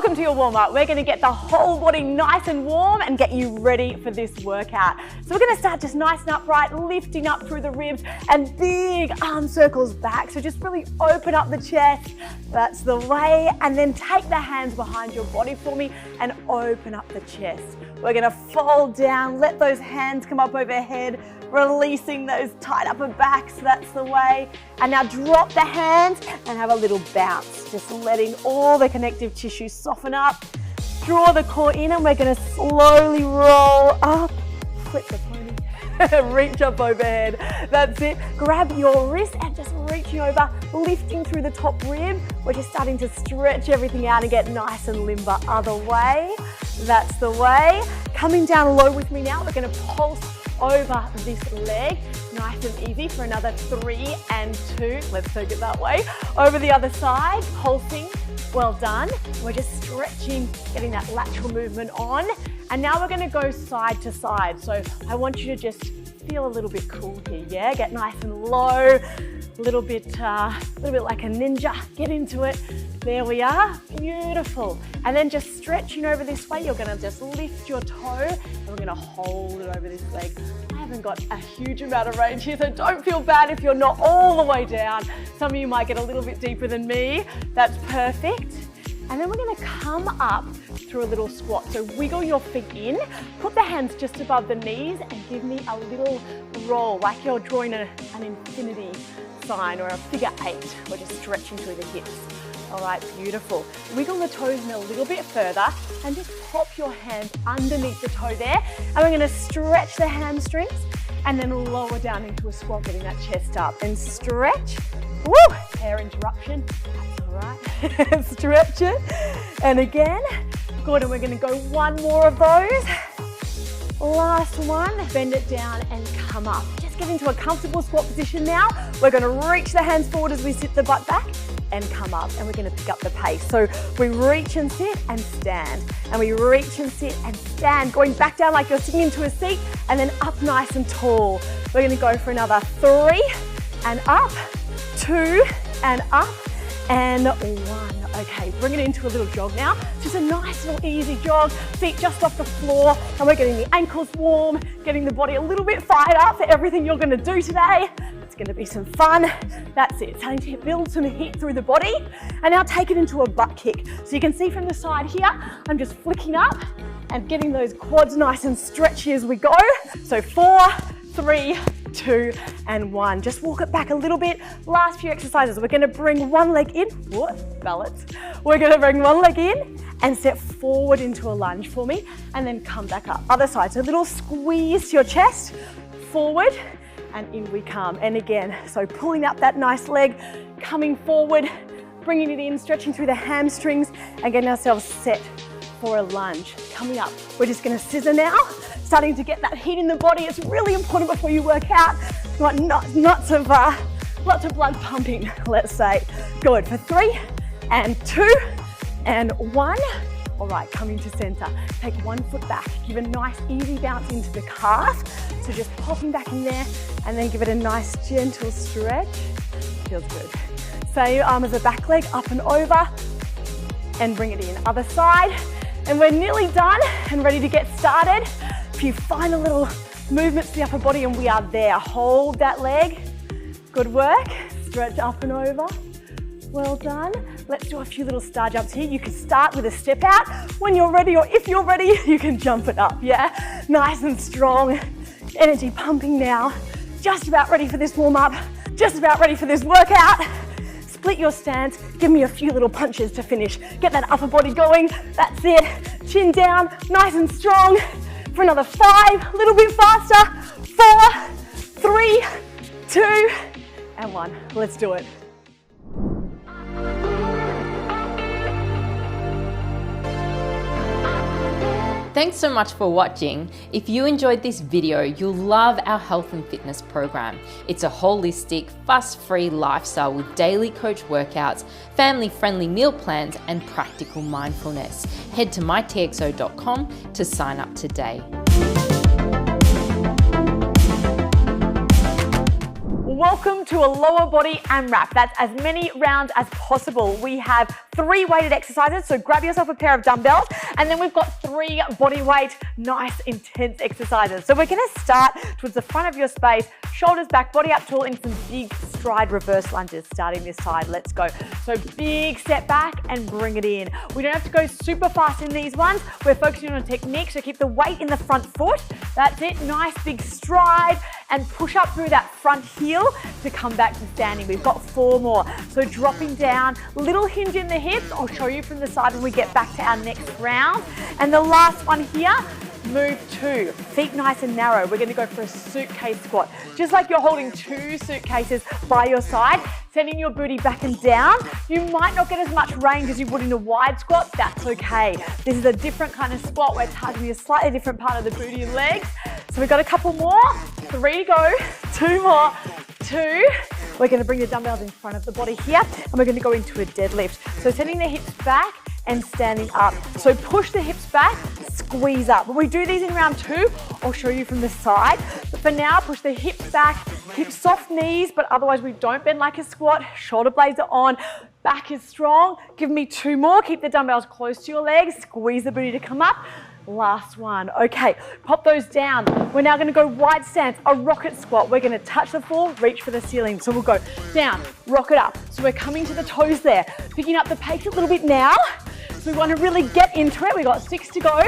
Welcome to your warm-up. We're gonna get the whole body nice and warm and get you ready for this workout. So we're gonna start just nice and upright, lifting up through the ribs and big arm circles back. So just really open up the chest. That's the way. And then take the hands behind your body for me and open up the chest. We're gonna fold down, let those hands come up overhead, releasing those tight upper backs. That's the way. And now drop the hands and have a little bounce. Just letting all the connective tissue soften up. Draw the core in and we're gonna slowly roll up. Flip the pony. Reach up overhead. That's it. Grab your wrist and just reaching over, lifting through the top rib. We're just starting to stretch everything out and get nice and limber. Other way. That's the way. Coming down low with me now. We're gonna pulse over this leg, nice and easy for another 3 and 2. Let's take it that way. Over the other side, pulsing, well done. We're just stretching, getting that lateral movement on. And now we're gonna go side to side. So I want you to just feel a little bit cool here, yeah? Get nice and low, a little bit like a ninja. Get into it. There we are, beautiful. And then just stretching over this way, you're gonna just lift your toe and we're gonna hold it over this leg. I haven't got a huge amount of range here, so don't feel bad if you're not all the way down. Some of you might get a little bit deeper than me. That's perfect. And then we're gonna come up through a little squat. So wiggle your feet in, put the hands just above the knees and give me a little roll, like you're drawing an infinity sign or a figure 8. We're just stretching through the hips. All right, beautiful. Wiggle the toes in a little bit further and just pop your hand underneath the toe there. And we're gonna stretch the hamstrings and then lower down into a squat, getting that chest up. And stretch. Woo! Hair interruption. That's all right. Stretch it. And again. Good, and we're gonna go one more of those. Last one, bend it down and come up. Just get into a comfortable squat position now. We're gonna reach the hands forward as we sit the butt back and come up, and we're gonna pick up the pace. So we reach and sit and stand, and we reach and sit and stand, going back down like you're sitting into a seat, and then up nice and tall. We're gonna go for another 3 and up, 2 and up, and 1. Okay, bring it into a little jog now. Just a nice little easy jog, feet just off the floor, and we're getting the ankles warm, getting the body a little bit fired up for everything you're gonna do today. It's gonna be some fun. That's it, starting to build some heat through the body. And now take it into a butt kick. So you can see from the side here, I'm just flicking up and getting those quads nice and stretchy as we go. So 4, 3, 2 and 1. Just walk it back a little bit. Last few exercises, we're gonna bring one leg in. What? Balance. We're gonna bring one leg in and step forward into a lunge for me and then come back up. Other side, so a little squeeze to your chest, forward and in we come. And again, so pulling up that nice leg, coming forward, bringing it in, stretching through the hamstrings and getting ourselves set for a lunge. Coming up, we're just gonna scissor now. Starting to get that heat in the body. It's really important before you work out. Lots of blood pumping, let's say. Good, for 3 and 2 and 1. All right, coming to center. Take one foot back. Give a nice easy bounce into the calf. So just popping back in there and then give it a nice gentle stretch. Feels good. Same arm as the back leg, up and over and bring it in. Other side. And we're nearly done and ready to get started. A few final little movements to the upper body and we are there. Hold that leg. Good work. Stretch up and over. Well done. Let's do a few little star jumps here. You can start with a step out. When you're ready, or if you're ready, you can jump it up, yeah? Nice and strong. Energy pumping now. Just about ready for this warm up. Just about ready for this workout. Split your stance. Give me a few little punches to finish. Get that upper body going. That's it. Chin down, nice and strong. For another 5, a little bit faster. 4, 3, 2, and 1. Let's do it. Thanks so much for watching. If you enjoyed this video, you'll love our health and fitness program. It's a holistic, fuss-free lifestyle with daily coach workouts, family-friendly meal plans, and practical mindfulness. Head to mytxo.com to sign up today. Welcome to a lower body AMRAP. That's as many rounds as possible. We have 3 weighted exercises, so grab yourself a pair of dumbbells, and then we've got 3 body weight, nice intense exercises. So we're gonna start towards the front of your space, shoulders back, body up tall into some big stride reverse lunges, starting this side. Let's go. So big step back and bring it in. We don't have to go super fast in these ones. We're focusing on technique, so keep the weight in the front foot. That's it, nice big stride, and push up through that front heel to come back to standing. We've got 4 more. So dropping down, little hinge in the hips. I'll show you from the side when we get back to our next round. And the last one here, move 2, feet nice and narrow. We're gonna go for a suitcase squat. Just like you're holding 2 suitcases by your side, sending your booty back and down. You might not get as much range as you would in a wide squat, that's okay. This is a different kind of squat. We're targeting a slightly different part of the booty and legs. So we've got a couple more, 3 to go, 2 more, 2. We're gonna bring the dumbbells in front of the body here, and we're gonna go into a deadlift. So sending the hips back and standing up. So push the hips back, squeeze up. When we do these in round 2, I'll show you from the side. But for now, push the hips back, keep soft knees, but otherwise we don't bend like a squat. Shoulder blades are on, back is strong. Give me 2 more, keep the dumbbells close to your legs, squeeze the booty to come up. Last one. Okay, pop those down. We're now gonna go wide stance, a rocket squat. We're gonna touch the floor, reach for the ceiling. So we'll go down, rock it up. So we're coming to the toes there, picking up the pace a little bit now. So we wanna really get into it. We got 6 to go.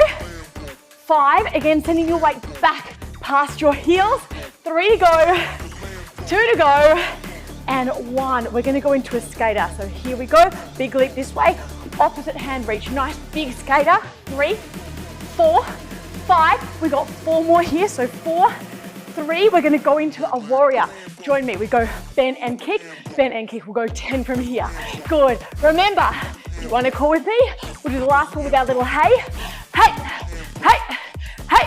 5, again, sending your weight back past your heels. 3 to go, 2 to go, and 1. We're gonna go into a skater. So here we go, big leap this way, opposite hand reach. Nice big skater, 3, 4, 5, we got 4 more here, so 4, 3, we're gonna go into a warrior. Join me, we go bend and kick, we'll go 10 from here. Good, remember, if you wanna call with me, we'll do the last one with our little hey, hey, hey, hey,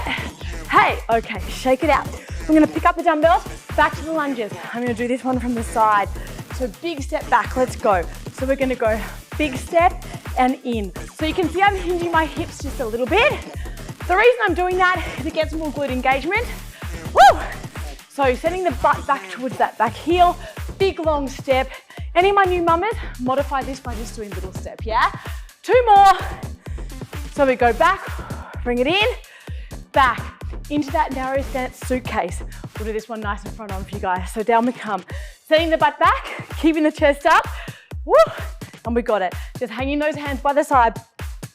hey. Okay, shake it out. We're gonna pick up the dumbbells, back to the lunges. I'm gonna do this one from the side. So big step back, let's go. So we're gonna go big step and in. So you can see I'm hinging my hips just a little bit. The reason I'm doing that is it gets more glute engagement. Woo! So sending the butt back towards that back heel, big long step. Any of my new mamas, modify this by just doing little step, yeah? 2 more. So we go back, bring it in, back, into that narrow stance suitcase. We'll do this one nice and front on for you guys. So down we come. Setting the butt back, keeping the chest up. Woo! And we got it. Just hanging those hands by the side,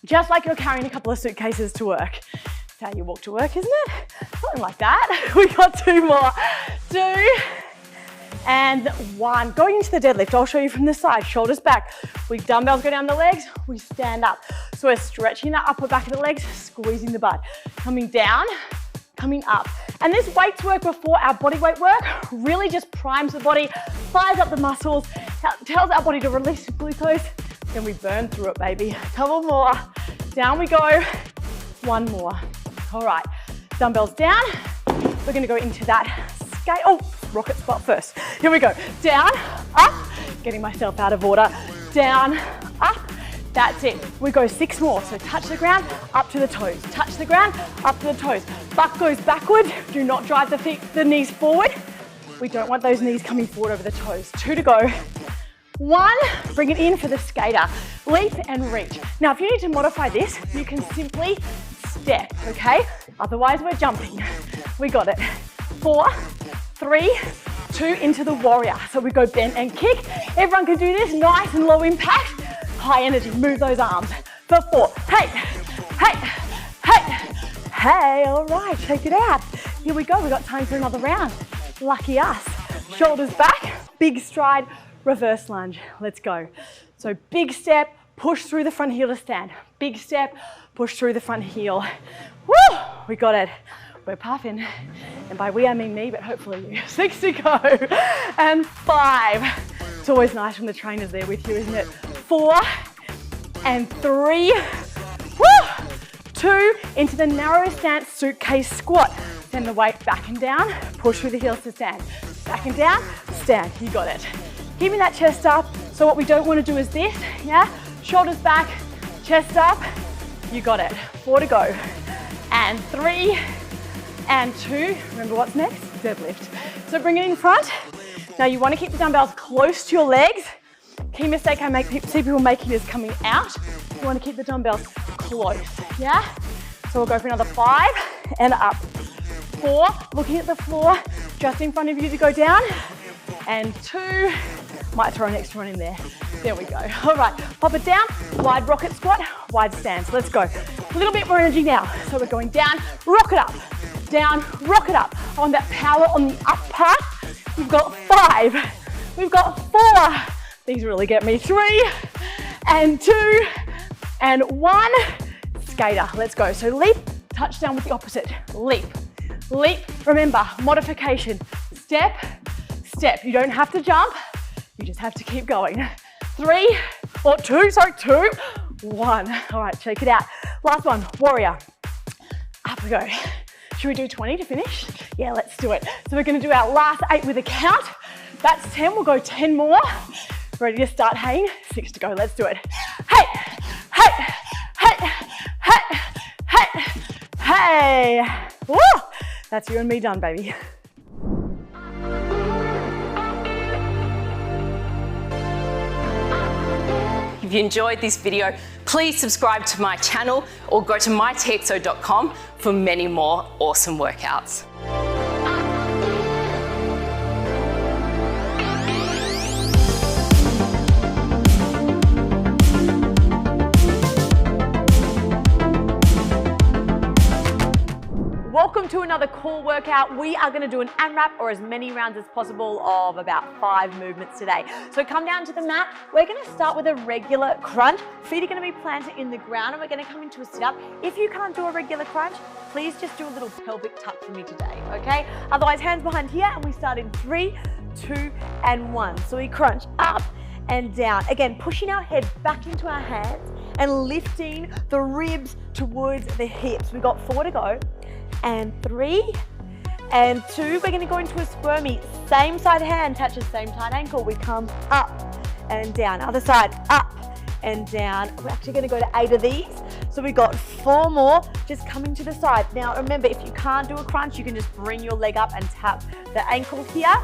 just like you're carrying a couple of suitcases to work. That's how you walk to work, isn't it? Something like that. We got 2 more. 2 and 1. Going into the deadlift, I'll show you from the side. Shoulders back. We dumbbells go down the legs, we stand up. So we're stretching that upper back of the legs, squeezing the butt. Coming down, coming up. And this weights work before our body weight work really just primes the body, fires up the muscles, tells our body to release glucose, then we burn through it, baby. Couple more. Down we go. 1 more. All right, dumbbells down. We're gonna go into that skate. Oh, rocket squat first. Here we go. Down, up, getting myself out of order. Down, up. That's it. We go 6 more. So touch the ground, up to the toes. Touch the ground, up to the toes. Butt goes backward. Do not drive the knees forward. We don't want those knees coming forward over the toes. 2 to go. 1, bring it in for the skater. Leap and reach. Now, if you need to modify this, you can simply step, okay? Otherwise, we're jumping. We got it. 4, 3, 2, into the warrior. So we go bend and kick. Everyone can do this, nice and low impact. High energy, move those arms. For 4, hey, hey, hey, hey. All right, shake it out. Here we go, we got time for another round. Lucky us. Shoulders back, big stride, reverse lunge. Let's go. So big step, push through the front heel to stand. Big step, push through the front heel. Woo, we got it. We're puffing. And by we, I mean me, but hopefully you. 6 to go. And 5. It's always nice when the trainer's there with you, isn't it? 4 and 3. Woo, 2, into the narrow stance suitcase squat. Send the weight back and down, push through the heels to stand. Back and down, stand, you got it. Keeping that chest up. So what we don't want to do is this, yeah? Shoulders back, chest up, you got it. 4 to go. And 3 and 2, remember what's next? Deadlift. So bring it in front, Now you want to keep the dumbbells close to your legs. Key mistake I see people making is coming out. You want to keep the dumbbells close, yeah? So we'll go for another 5 and up. 4, looking at the floor, just in front of you to go down. And 2, might throw an extra one in there. There we go. All right, pop it down, wide rocket squat, wide stance. Let's go. A little bit more energy now. So we're going down, rock it up, down, rock it up. I want that power on the up part. We've got 5, we've got 4. These really get me. 3 and 2 and 1. Skater, let's go. So leap, touchdown with the opposite. Leap, leap. Remember, modification. Step, step. You don't have to jump. You just have to keep going. 3 or 2, sorry, 2, 1. All right, check it out. Last one, warrior. Up we go. Should we do 20 to finish? Yeah, let's do it. So we're gonna do our last 8 with a count. That's 10, we'll go 10 more. Ready to start haying? 6 to go, let's do it. Hey, hey, hey, hey, hey, hey. Woo! That's you and me done, baby. If you enjoyed this video, please subscribe to my channel or go to myhitxo.com for many more awesome workouts. Welcome to another core workout. We are going to do an AMRAP, or as many rounds as possible, of about 5 movements today. So come down to the mat. We're going to start with a regular crunch. Feet are going to be planted in the ground and we're going to come into a sit-up. If you can't do a regular crunch, please just do a little pelvic tuck for me today, okay? Otherwise, hands behind here and we start in 3, 2, and 1. So we crunch up and down. Again, pushing our head back into our hands and lifting the ribs towards the hips. We've got 4 to go. And 3 and 2. We're going to go into a squirmy. Same side hand touches same side ankle. We come up and down. Other side, up and down. We're actually going to go to 8 of these. So we've got 4 more just coming to the side. Now remember, if you can't do a crunch, you can just bring your leg up and tap the ankle here.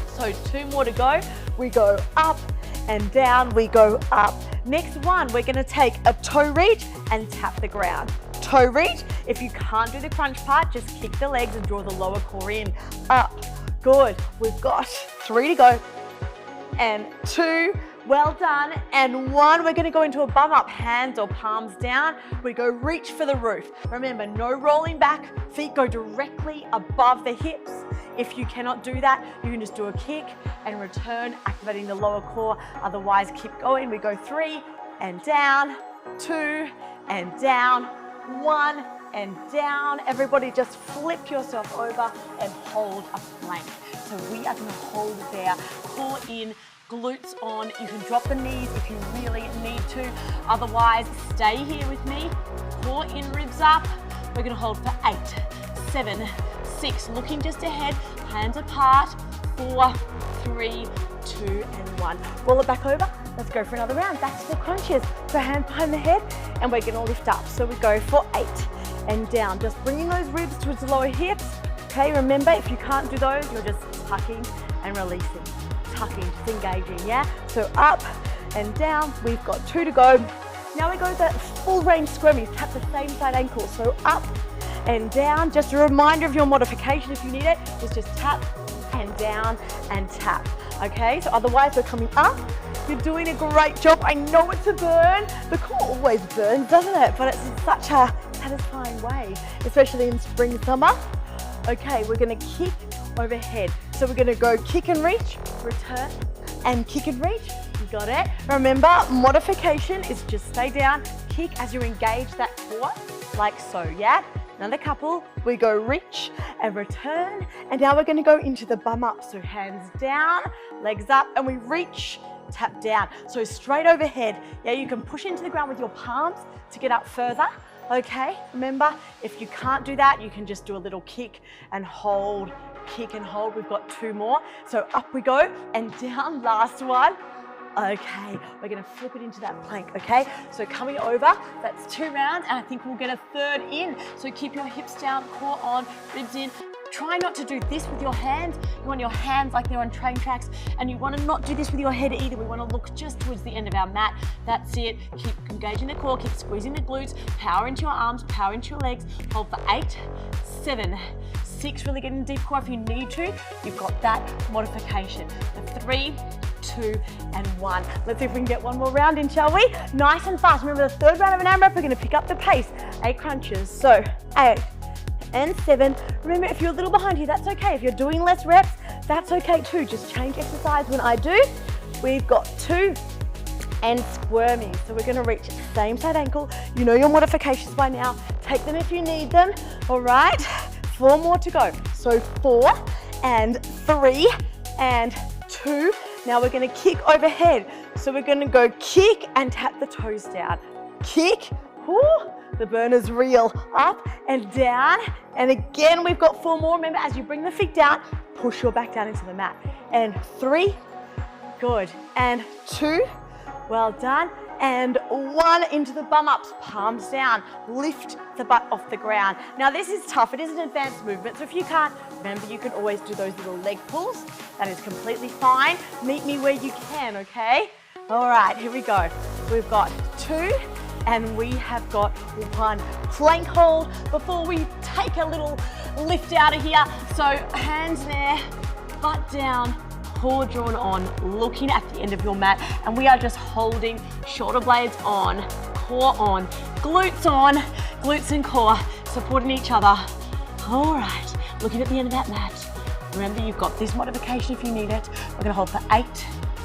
So 2 more to go. We go up and down. We go up. Next one, we're going to take a toe reach and tap the ground. Toe reach. If you can't do the crunch part, just kick the legs and draw the lower core in. Up. Good. We've got 3 to go. And 2. Well done. And 1. We're going to go into a bum up. Hands or palms down. We go reach for the roof. Remember, no rolling back. Feet go directly above the hips. If you cannot do that, you can just do a kick and return, activating the lower core. Otherwise, keep going. We go 3 and down, 2 and down, 1 and down. Everybody just flip yourself over and hold a plank. So we are going to hold there, core in, glutes on. You can drop the knees if you really need to. Otherwise, stay here with me. Core in, ribs up. We're going to hold for 8, 7, 6. Looking just ahead, hands apart. 4, 3, 2 and 1. Roll it back over. Let's go for another round. Back to the crunches. So hands behind the head and we're going to lift up. So we go for 8 and down. Just bringing those ribs towards the lower hips. Okay, remember, if you can't do those, you're just tucking and releasing. Tucking, just engaging, yeah? So up and down. We've got 2 to go. Now we go to full range squirmies. Tap the same side ankle. So up and down. Just a reminder of your modification if you need it. Is just tap and down and tap. Okay, so otherwise we're coming up. You're doing a great job. I know it's a burn. The core always burns, doesn't it? But it's in such a satisfying way, especially in spring, summer. Okay, we're gonna kick overhead. So we're gonna go kick and reach, return, and kick and reach. You got it. Remember, modification is just stay down, kick as you engage that core, like so, yeah? Another couple, we go reach and return. And now we're gonna go into the bum up. So hands down, legs up, and we reach, tap down. So straight overhead. Yeah, you can push into the ground with your palms to get up further. Okay, remember, if you can't do that, you can just do a little kick and hold, kick and hold. We've got 2 more. So up we go and down, last one. Okay, we're gonna flip it into that plank, okay? So coming over, that's 2 rounds, and I think we'll get a 3rd in. So keep your hips down, core on, ribs in, Try not to do this with your hands. You want your hands like they're on train tracks, and you want to not do this with your head either. We want to look just towards the end of our mat. That's it. Keep engaging the core, keep squeezing the glutes, power into your arms, power into your legs. Hold for 8, 7, 6, really get in deep core if you need to. You've got that modification. The 3, 2, and 1. Let's see if we can get one more round in, shall we? Nice and fast. Remember the third round of an AMRAP, we're going to pick up the pace. 8 crunches. So 8 and 7. Remember, if you're a little behind here, that's okay. If you're doing less reps, that's okay too. Just change exercise when I do. We've got 2 and squirming. So we're going to reach same side ankle. You know your modifications by now. Take them if you need them. All right. 4 more to go. So 4 and 3 and 2. Now we're going to kick overhead. So we're going to go kick and tap the toes down. Kick. Whoo, the burner's real. Up and down. And again, we've got 4 more. Remember, as you bring the feet down, push your back down into the mat. And 3. Good. And 2. Well done. And 1 into the bum ups, palms down. Lift the butt off the ground. Now this is tough. It is an advanced movement. So if you can't, remember you can always do those little leg pulls. That is completely fine. Meet me where you can, okay? All right, here we go. We've got 2 and we have got 1. Plank hold before we take a little lift out of here. So hands there, butt down, core drawn on, looking at the end of your mat, and we are just holding shoulder blades on, core on, glutes and core, supporting each other. All right, looking at the end of that mat. Remember, you've got this modification if you need it. We're gonna hold for 8,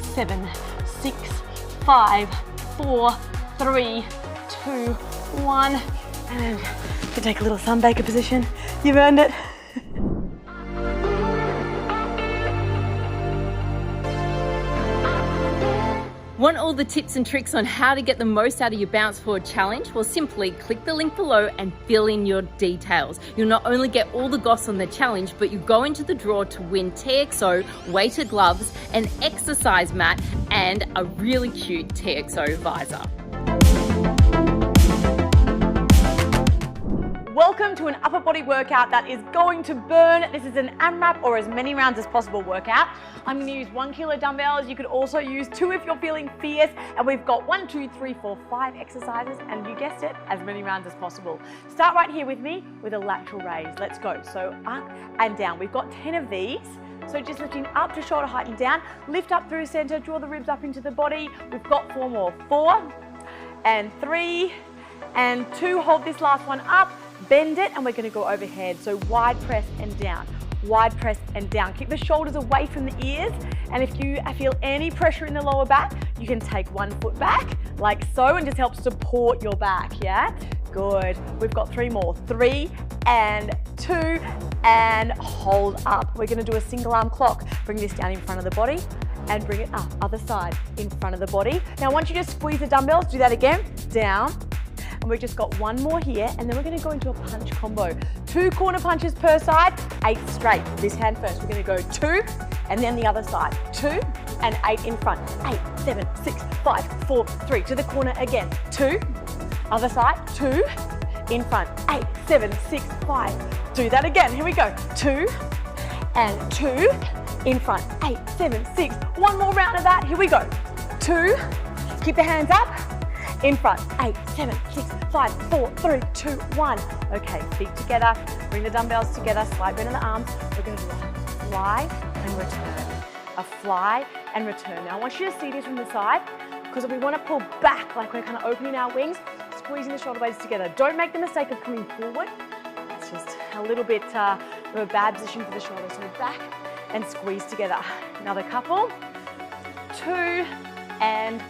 7, 6, 5, 4, 3, 2, 1, and you can take a little sunbaker position. You've earned it. Want all the tips and tricks on how to get the most out of your Bounce Forward challenge? Well, simply click the link below and fill in your details. You'll not only get all the goss on the challenge, but you go into the draw to win HIITXO weighted gloves, an exercise mat, and a really cute HIITXO visor. Welcome to an upper body workout that is going to burn. This is an AMRAP or as many rounds as possible workout. I'm going to use 1 kilo dumbbells. You could also use 2 if you're feeling fierce. And we've got 1, 2, 3, 4, 5 exercises. And you guessed it, as many rounds as possible. Start right here with me with a lateral raise. Let's go. So up and down. We've got 10 of these. So just lifting up to shoulder height and down. Lift up through center. Draw the ribs up into the body. We've got 4 more. 4 and 3 and 2. Hold this last one up. Bend it, and we're going to go overhead. So wide press and down, wide press and down. Keep the shoulders away from the ears. And if you feel any pressure in the lower back, you can take 1 foot back like so and just help support your back, yeah? Good. We've got 3 more. 3 and 2 and hold up. We're going to do a single arm clock. Bring this down in front of the body and bring it up. Other side in front of the body. Now, once you just squeeze the dumbbells, do that again. Down. And we've just got 1 more here, and then we're going to go into a punch combo. 2 corner punches per side, 8 straight. This hand first. We're going to go 2, and then the other side. 2 and 8 in front. 8, 7, 6, 5, 4, 3. To the corner again. 2, other side. 2 in front. 8, 7, 6, 5. Do that again. Here we go. 2 and 2 in front. 8, 7, 6. 1 more round of that. Here we go. 2. Keep the hands up. In front, 8, 7, 6, 5, 4, 3, 2, 1. Okay, feet together, bring the dumbbells together, slight bend in the arms. We're going to do a fly and return. A fly and return. Now I want you to see this from the side, because if we want to pull back, like we're kind of opening our wings, squeezing the shoulder blades together. Don't make the mistake of coming forward. It's just a little bit of a bad position for the shoulder. So back and squeeze together. Another couple, 2 and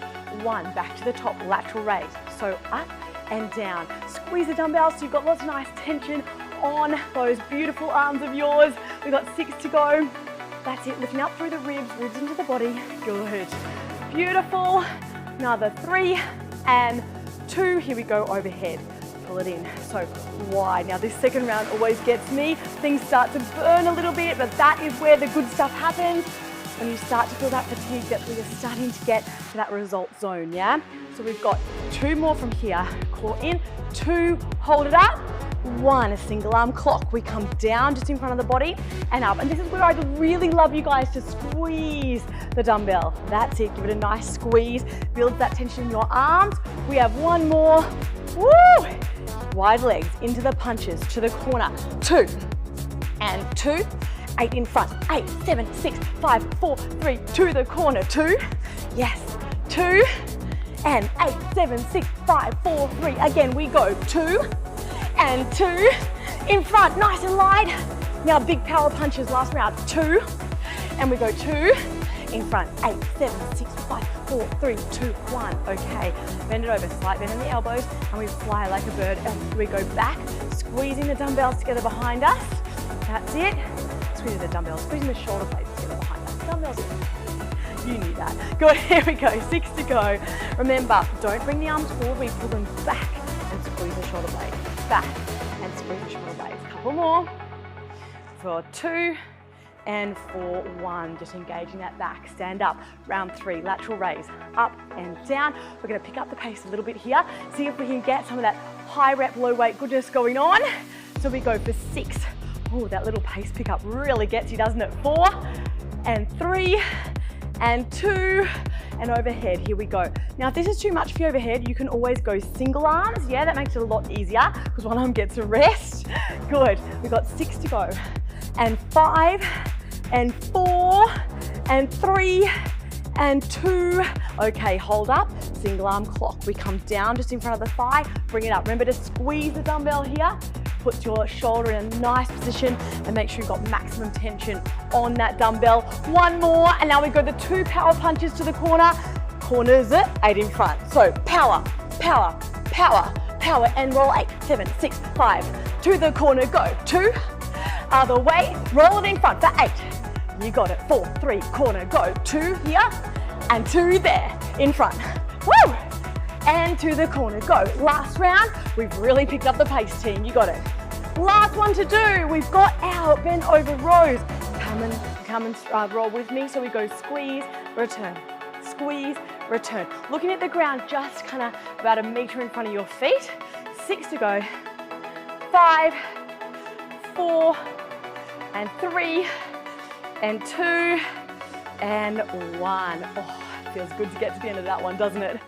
1, back to the top, lateral raise. So up and down. Squeeze the dumbbells so you've got lots of nice tension on those beautiful arms of yours. We've got 6 to go. That's it, lifting up through the ribs, ribs into the body. Good. Beautiful. Another 3 and 2. Here we go, overhead. Pull it in, so wide. Now this second round always gets me. Things start to burn a little bit, but that is where the good stuff happens. When you start to feel that fatigue, that's where you're starting to get to that result zone, yeah? So we've got 2 more from here. Core in, 2, hold it up, 1, single arm clock. We come down just in front of the body and up. And this is where I'd really love you guys to squeeze the dumbbell. That's it, give it a nice squeeze. Build that tension in your arms. We have one more. Woo! Wide legs into the punches, to the corner. 2 and 2. 8 in front. 8, 7, 6, 5, 4, 3, to the corner. 2. Yes. 2 and 8, 7, 6, 5, 4, 3. Again, we go 2 and 2 in front, nice and light. Now big power punches, last round. 2 and we go 2 in front. 8, 7, 6, 5, 4, 3, 2, 1. Okay, bend it over, slight bend in the elbows, and we fly like a bird. And we go back, squeezing the dumbbells together behind us. That's it. Squeezing the dumbbells, squeezing the shoulder blades together behind us. Dumbbells. You knew that. Good, here we go, 6 to go. Remember, don't bring the arms forward, we pull them back and squeeze the shoulder blades. Back and squeeze the shoulder blades. Couple more. For 2 and for 1. Just engaging that back. Stand up. Round 3, lateral raise. Up and down. We're gonna pick up the pace a little bit here. See if we can get some of that high rep, low weight goodness going on. So we go for 6. Oh, that little pace pickup really gets you, doesn't it? 4 and 3 and 2 and overhead. Here we go. Now, if this is too much for you overhead, you can always go single arms. Yeah, that makes it a lot easier because one arm gets a rest. Good. We've got 6 to go. And 5 and 4 and 3 and 2. Okay, hold up. Single arm clock. We come down just in front of the thigh. Bring it up. Remember to squeeze the dumbbell here. Put your shoulder in a nice position and make sure you've got maximum tension on that dumbbell. One more, and now we go the 2 power punches to the corner. Corners it, 8 in front. So power, power, power, power, and roll 8, 7, 6, 5. To the corner, go. 2, other way, roll it in front for 8. You got it. 4, 3, corner, go. 2 here, and 2 there, in front. Woo! And to the corner, go. Last round, we've really picked up the pace, team. You got it. Last one to do. We've got our bend over rows. Come and roll with me. So we go squeeze, return, squeeze, return. Looking at the ground, just kind of about 1 meter in front of your feet. 6 to go. 5, 4, and 3, and 2, and 1. Oh, it feels good to get to the end of that one, doesn't it?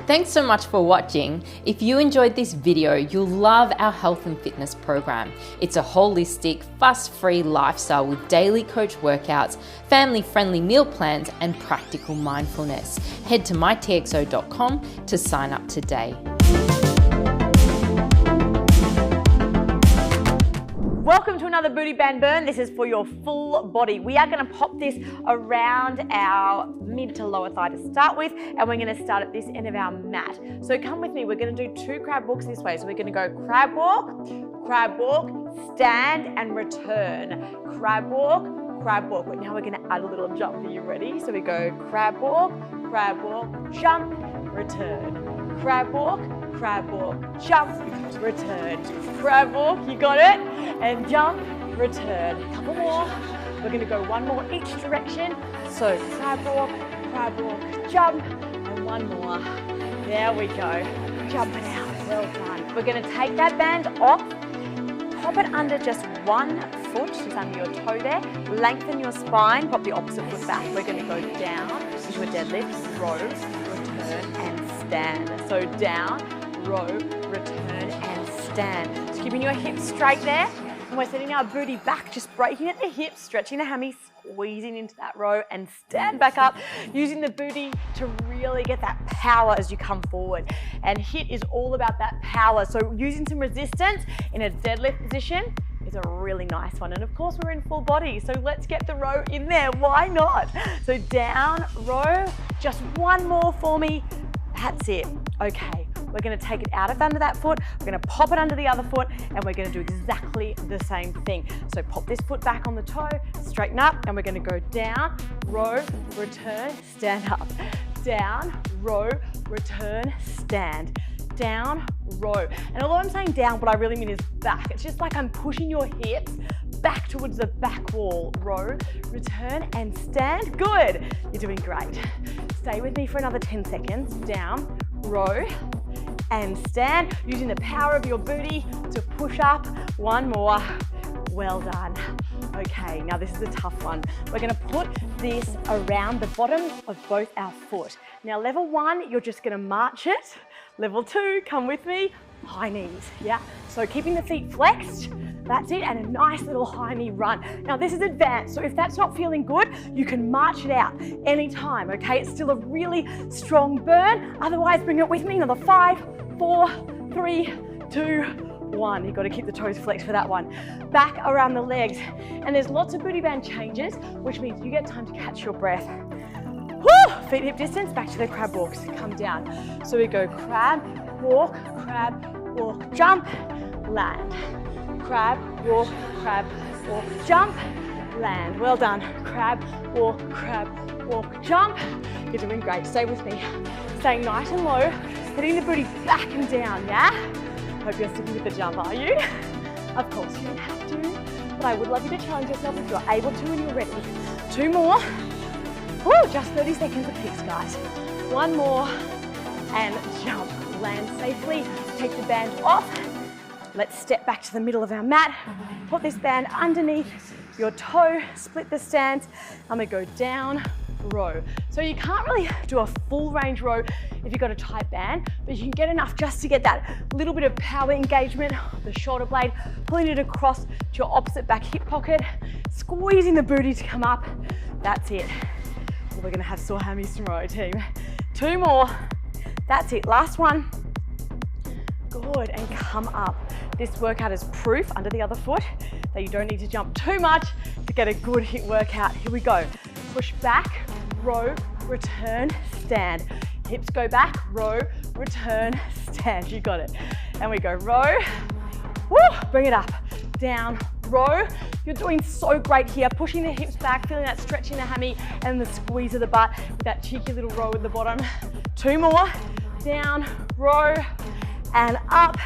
Thanks so much for watching. If you enjoyed this video, you'll love our health and fitness program. It's a holistic, fuss-free lifestyle with daily coach workouts, family-friendly meal plans, and practical mindfulness. Head to HIITXO.com to sign up today. Welcome to another booty band burn. This is for your full body. We are going to pop this around our mid to lower thigh to start with, and we're going to start at this end of our mat. So come with me. We're going to do 2 crab walks this way. So we're going to go crab walk, stand and return. Crab walk, but now we're going to add a little jump. Are you ready? So we go crab walk, jump, return. Crab walk, jump, return. Crab walk, you got it? And jump, return. A couple more. We're going to go 1 more each direction. So crab walk, jump, and 1 more. There we go. Jump it out. Well done. We're going to take that band off, pop it under just 1 foot, just under your toe there. Lengthen your spine, pop the opposite foot back. We're going to go down into a deadlift, row, return, and stand. So down, row, return, and stand. Just keeping your hips straight there. And we're setting our booty back, just breaking at the hips, stretching the hammies, squeezing into that row, and stand back up, using the booty to really get that power as you come forward. And HIIT is all about that power. So using some resistance in a deadlift position is a really nice one. And of course, we're in full body, so let's get the row in there. Why not? So down, row, just 1 more for me. That's it. Okay, we're going to take it out of under that foot, we're going to pop it under the other foot, and we're going to do exactly the same thing. So pop this foot back on the toe, straighten up, and we're going to go down, row, return, stand up. Down, row, return, stand. Down, row. And although I'm saying down, what I really mean is back. It's just like I'm pushing your hips back towards the back wall. Row, return, and stand. Good. You're doing great. Stay with me for another 10 seconds. Down, row, and stand, using the power of your booty to push up. One more. Well done. Okay, now this is a tough one. We're gonna put this around the bottom of both our foot. Now level 1, you're just gonna march it. Level 2, come with me, high knees, yeah? So keeping the feet flexed, that's it, and a nice little high knee run. Now this is advanced, so if that's not feeling good, you can march it out anytime, okay? It's still a really strong burn. Otherwise, bring it with me. Another 5, 4, 3, 2, 1. You've got to keep the toes flexed for that one. Back around the legs. And there's lots of booty band changes, which means you get time to catch your breath. Woo! Feet hip distance, back to the crab walks. Come down. So we go crab, walk, jump, land. Crab, walk, jump, land. Well done. Crab, walk, jump. You're doing great. Stay with me. Staying nice and low, hitting the booty back and down, yeah? Hope you're sticking with the jump, are you? Of course, you don't have to, but I would love you to challenge yourself if you're able to and you're ready. 2 more. Woo, just 30 seconds apiece, guys. 1 more, and jump. Land safely. Take the band off. Let's step back to the middle of our mat. Put this band underneath your toe, split the stance. I'm gonna go down, row. So you can't really do a full range row if you've got a tight band, but you can get enough just to get that little bit of power engagement of the shoulder blade, pulling it across to your opposite back hip pocket, squeezing the booty to come up. That's it. We're gonna have sore hammies tomorrow, team. 2 more. That's it, last one. Good, and come up. This workout is proof under the other foot that you don't need to jump too much to get a good HIIT workout. Here we go. Push back, row, return, stand. Hips go back, row, return, stand. You got it. And we go row, woo, bring it up, down, row. You're doing so great here, pushing the hips back, feeling that stretch in the hammy and the squeeze of the butt with that cheeky little row at the bottom. 2 more, down, row, and up,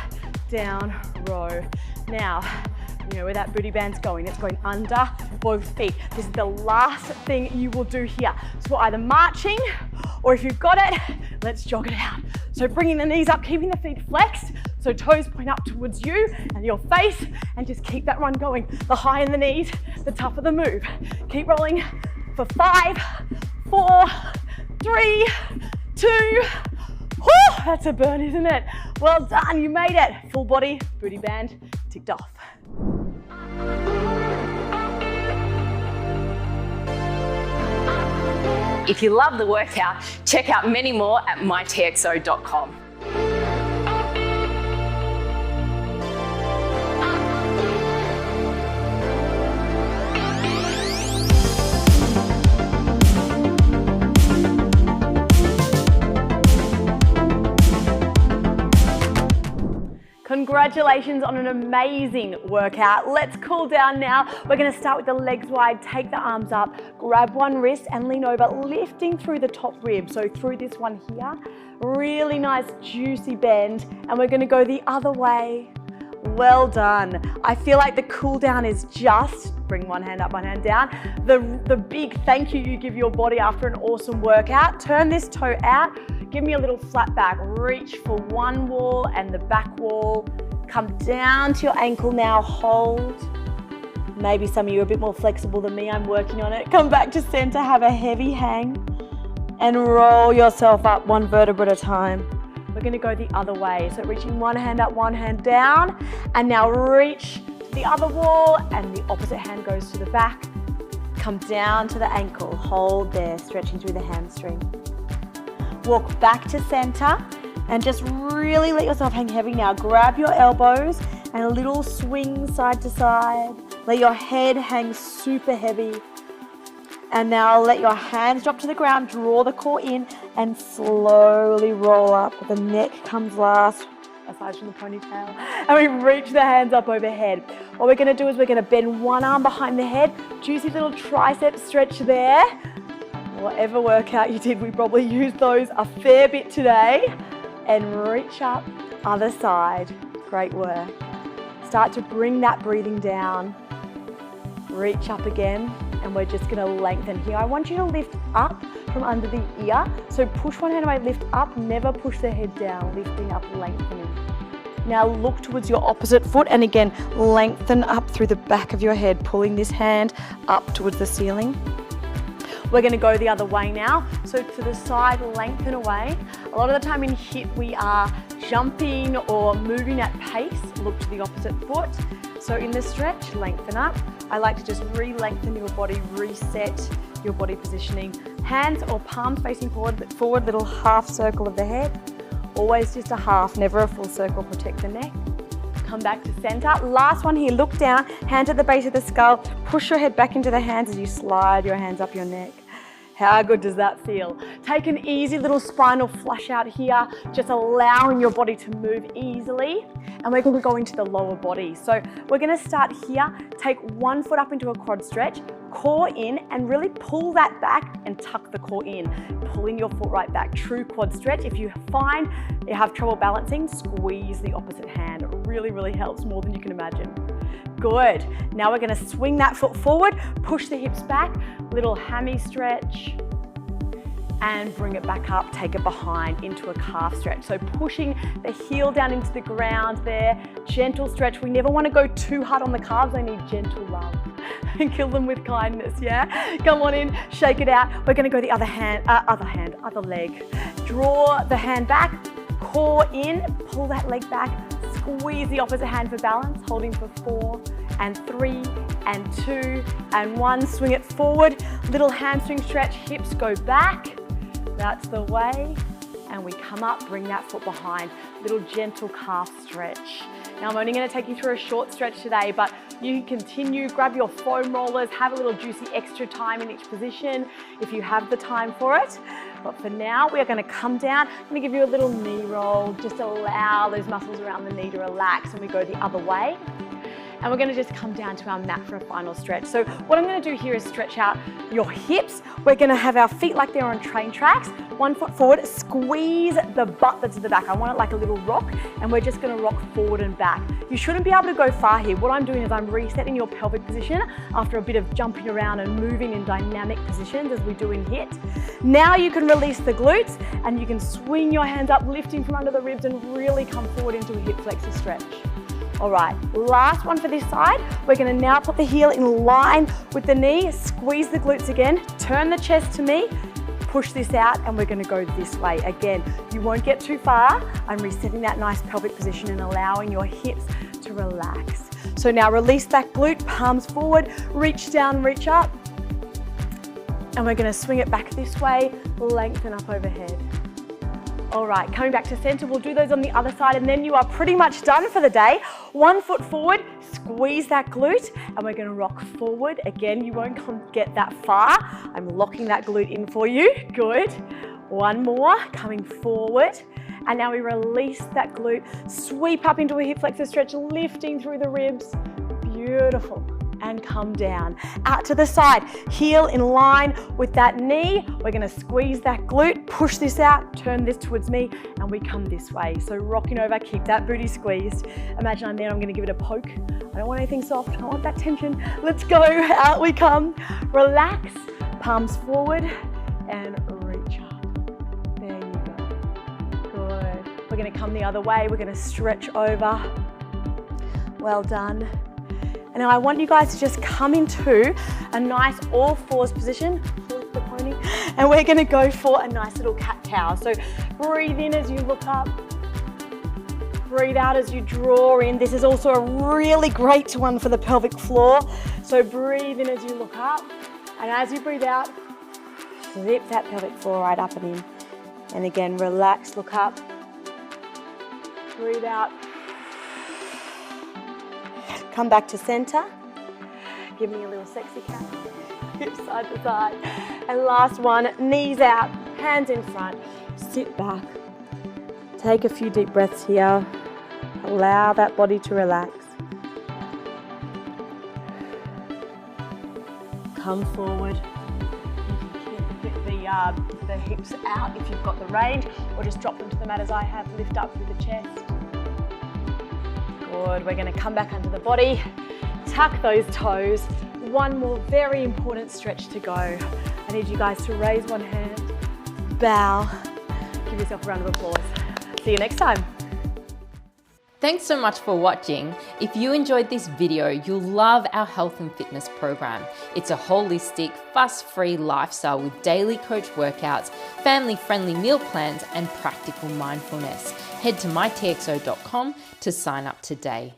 down, row. Now, you know where that booty band's going. It's going under both feet. This is the last thing you will do here. So we're either marching, or if you've got it, let's jog it out. So bringing the knees up, keeping the feet flexed, so toes point up towards you and your face, and just keep that run going. The higher the knees, the tougher the move. Keep rolling for 5, 4, 3, 2, whew, that's a burn, isn't it? Well done, you made it. Full body, booty band, ticked off. If you love the workout, check out many more at mytxo.com. Congratulations on an amazing workout. Let's cool down now. We're gonna start with the legs wide, take the arms up, grab one wrist and lean over, lifting through the top rib. So through this one here, really nice juicy bend. And we're gonna go the other way. Well done. I feel like the cool down is just, bring one hand up, one hand down. The big thank you give your body after an awesome workout. Turn this toe out. Give me a little flat back. Reach for one wall and the back wall. Come down to your ankle now, hold. Maybe some of you are a bit more flexible than me, I'm working on it. Come back to center, have a heavy hang and roll yourself up one vertebra at a time. We're gonna go the other way. So reaching one hand up, one hand down, and now reach to the other wall and the opposite hand goes to the back. Come down to the ankle, hold there, stretching through the hamstring. Walk back to center and just really let yourself hang heavy now. Grab your elbows and a little swing side to side. Let your head hang super heavy. And now let your hands drop to the ground, draw the core in and slowly roll up. The neck comes last, aside from the ponytail. And we reach the hands up overhead. What we're gonna do is we're gonna bend one arm behind the head, juicy little tricep stretch there. Whatever workout you did, we probably used those a fair bit today. And reach up, other side. Great work. Start to bring that breathing down. Reach up again, and we're just gonna lengthen here. I want you to lift up from under the ear. So push one hand away, lift up, never push the head down, lifting up, lengthening. Now look towards your opposite foot and again, lengthen up through the back of your head, pulling this hand up towards the ceiling. We're going to go the other way now. So to the side, lengthen away. A lot of the time in HIIT, we are jumping or moving at pace. Look to the opposite foot. So in the stretch, lengthen up. I like to just re-lengthen your body, reset your body positioning. Hands or palms facing forward, little half circle of the head. Always just a half, never a full circle, protect the neck. Come back to center. Last one here, look down, hands at the base of the skull. Push your head back into the hands as you slide your hands up your neck. How good does that feel? Take an easy little spinal flush out here, just allowing your body to move easily. And we're going to go into the lower body. So we're going to start here, take one foot up into a quad stretch, core in, and really pull that back and tuck the core in. Pulling your foot right back, true quad stretch. If you find you have trouble balancing, squeeze the opposite hand. It really, really helps more than you can imagine. Good. Now we're going to swing that foot forward, push the hips back, little hammy stretch, and bring it back up, take it behind into a calf stretch. So pushing the heel down into the ground there, gentle stretch. We never want to go too hard on the calves, they need gentle love. And kill them with kindness, yeah? Come on in, shake it out. We're going to go the other leg. Draw the hand back, core in, pull that leg back, squeeze the opposite hand for balance, holding for 4 and 3 and 2 and 1. Swing it forward, little hamstring stretch, hips go back. That's the way. And we come up, bring that foot behind, little gentle calf stretch. Now I'm only going to take you through a short stretch today, but you can continue, grab your foam rollers, have a little juicy extra time in each position if you have the time for it. But for now, we are going to come down. I'm going to give you a little knee roll. Just allow those muscles around the knee to relax, and we go the other way. And we're going to just come down to our mat for a final stretch. So what I'm going to do here is stretch out your hips. We're going to have our feet like they're on train tracks. One foot forward, squeeze the butt that's at the back. I want it like a little rock, and we're just going to rock forward and back. You shouldn't be able to go far here. What I'm doing is I'm resetting your pelvic position after a bit of jumping around and moving in dynamic positions as we do in HIIT. Now you can release the glutes and you can swing your hands up, lifting from under the ribs and really come forward into a hip flexor stretch. All right, last one for this side. We're going to now put the heel in line with the knee, squeeze the glutes again, turn the chest to me, push this out, and we're going to go this way. Again, you won't get too far. I'm resetting that nice pelvic position and allowing your hips to relax. So now release that glute, palms forward, reach down, reach up. And we're going to swing it back this way, lengthen up overhead. All right, coming back to center, we'll do those on the other side, and then you are pretty much done for the day. One foot forward, squeeze that glute, and we're going to rock forward. Again, you won't get that far. I'm locking that glute in for you. Good. One more, coming forward. And now we release that glute, sweep up into a hip flexor stretch, lifting through the ribs. Beautiful. And come down. Out to the side, heel in line with that knee. We're going to squeeze that glute, push this out, turn this towards me, and we come this way. So rocking over, keep that booty squeezed. Imagine I'm there, I'm going to give it a poke. I don't want anything soft, I want that tension. Let's go, out we come. Relax, palms forward, and reach up. There you go. Good. We're going to come the other way, we're going to stretch over. Well done. And now I want you guys to just come into a nice all fours position, lift the pony, and we're going to go for a nice little cat-cow. So breathe in as you look up, breathe out as you draw in. This is also a really great one for the pelvic floor. So breathe in as you look up, and as you breathe out, zip that pelvic floor right up and in. And again, relax, look up, breathe out. Come back to center. Give me a little sexy cat. Hips side to side. And last one, knees out, hands in front. Sit back. Take a few deep breaths here. Allow that body to relax. Come forward. You can keep the hips out if you've got the range, or just drop them to the mat as I have. Lift up through the chest. Good, we're going to come back under the body, tuck those toes. One more very important stretch to go. I need you guys to raise one hand, bow, give yourself a round of applause. See you next time. Thanks so much for watching. If you enjoyed this video, you'll love our health and fitness program. It's a holistic, fuss-free lifestyle with daily coach workouts, family-friendly meal plans, and practical mindfulness. Head to mytxo.com to sign up today.